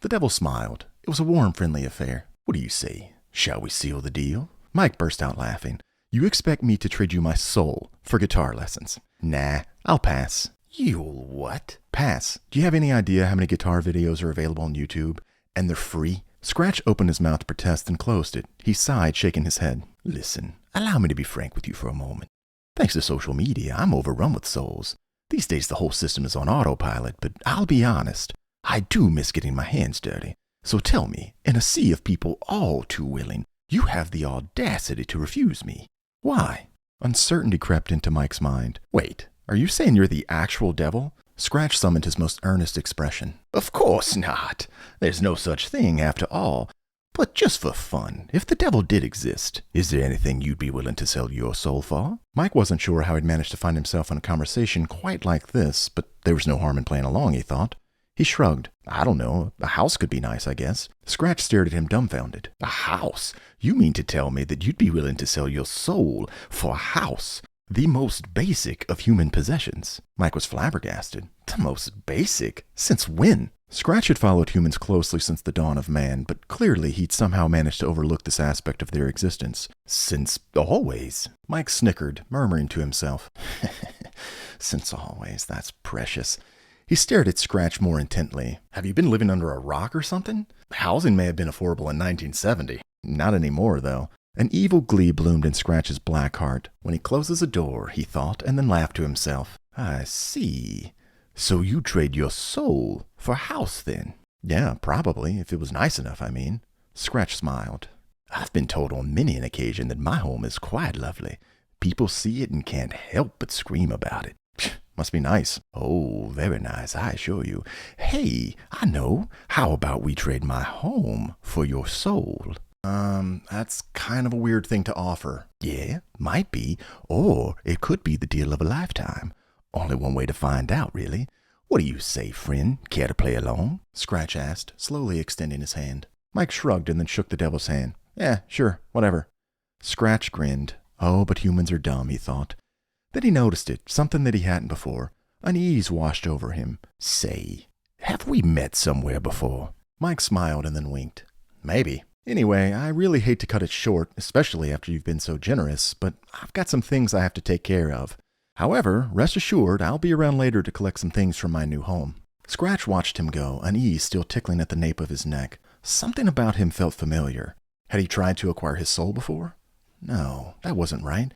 The devil smiled. It was a warm, friendly affair. What do you say? Shall we seal the deal? Mike burst out laughing. You expect me to trade you my soul for guitar lessons? Nah, I'll pass. You'll what? Pass. Do you have any idea how many guitar videos are available on YouTube? And they're free? Scratch opened his mouth to protest and closed it. He sighed, shaking his head. Listen, allow me to be frank with you for a moment. Thanks to social media, I'm overrun with souls. These days the whole system is on autopilot, but I'll be honest. I do miss getting my hands dirty. So tell me, in a sea of people all too willing, you have the audacity to refuse me. Why? Uncertainty crept into Mike's mind. Wait, are you saying you're the actual devil? Scratch summoned his most earnest expression. Of course not. There's no such thing after all. But just for fun, if the devil did exist, is there anything you'd be willing to sell your soul for? Mike wasn't sure how he'd managed to find himself in a conversation quite like this, but there was no harm in playing along, he thought. He shrugged. I don't know, a house could be nice, I guess. Scratch stared at him dumbfounded. A house? You mean to tell me that you'd be willing to sell your soul for a house? The most basic of human possessions. Mike was flabbergasted. The most basic? Since when? Scratch had followed humans closely since the dawn of man, but clearly he'd somehow managed to overlook this aspect of their existence. Since always. Mike snickered, murmuring to himself. Since always, that's precious. He stared at Scratch more intently. Have you been living under a rock or something? Housing may have been affordable in 1970. Not anymore, though. An evil glee bloomed in Scratch's black heart. When he closes a door, he thought, and then laughed to himself. I see. So you trade your soul for a house, then? Yeah, probably, if it was nice enough, I mean. Scratch smiled. I've been told on many an occasion that my home is quite lovely. People see it and can't help but scream about it. Must be nice. Oh, very nice, I assure you. Hey, I know. How about we trade my home for your soul? That's kind of a weird thing to offer. Yeah, might be. Or it could be the deal of a lifetime. Only one way to find out, really. What do you say, friend? Care to play along? Scratch asked, slowly extending his hand. Mike shrugged and then shook the devil's hand. Yeah, sure, whatever. Scratch grinned. Oh, but humans are dumb, he thought. Then he noticed it, something that he hadn't before. Unease washed over him. Say, have we met somewhere before? Mike smiled and then winked. Maybe. Anyway, I really hate to cut it short, especially after you've been so generous, but I've got some things I have to take care of. However, rest assured, I'll be around later to collect some things from my new home. Scratch watched him go, unease still tickling at the nape of his neck. Something about him felt familiar. Had he tried to acquire his soul before? No, that wasn't right.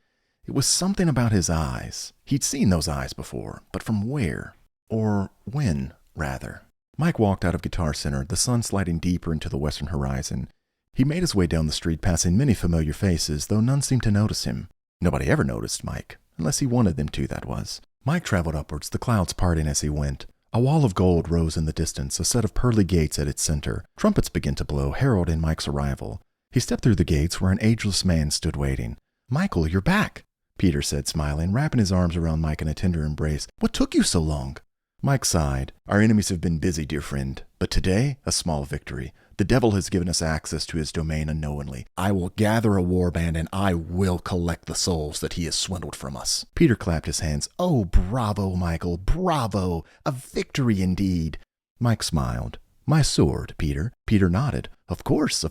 It was something about his eyes. He'd seen those eyes before, but from where? Or when, rather. Mike walked out of Guitar Center, the sun sliding deeper into the western horizon. He made his way down the street, passing many familiar faces, though none seemed to notice him. Nobody ever noticed Mike, unless he wanted them to, that was. Mike traveled upwards, the clouds parting as he went. A wall of gold rose in the distance, a set of pearly gates at its center. Trumpets began to blow, heralding Mike's arrival. He stepped through the gates where an ageless man stood waiting. Michael, you're back, Peter said, smiling, wrapping his arms around Mike in a tender embrace. What took you so long? Mike sighed. Our enemies have been busy, dear friend, but today, a small victory. The devil has given us access to his domain unknowingly. I will gather a warband and I will collect the souls that he has swindled from us. Peter clapped his hands. Oh, bravo, Michael, bravo. A victory indeed. Mike smiled. My sword, Peter. Peter nodded. Of course.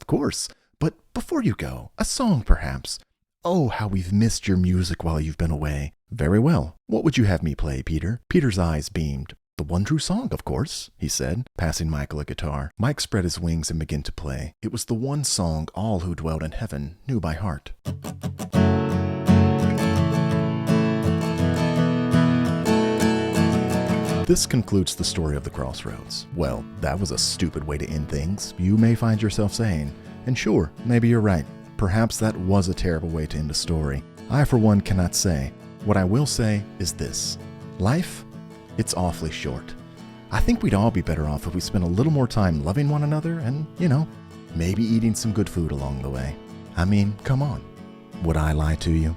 But before you go, a song perhaps. Oh, how we've missed your music while you've been away. Very well. What would you have me play, Peter? Peter's eyes beamed. The one true song, of course, he said, passing Michael a guitar. Mike spread his wings and began to play. It was the one song all who dwelled in heaven knew by heart. This concludes the story of the Crossroads. Well, that was a stupid way to end things, you may find yourself saying. And sure, maybe you're right. Perhaps that was a terrible way to end a story. I, for one, cannot say. What I will say is this. Life? It's awfully short. I think we'd all be better off if we spent a little more time loving one another and, maybe eating some good food along the way. I mean, come on. Would I lie to you?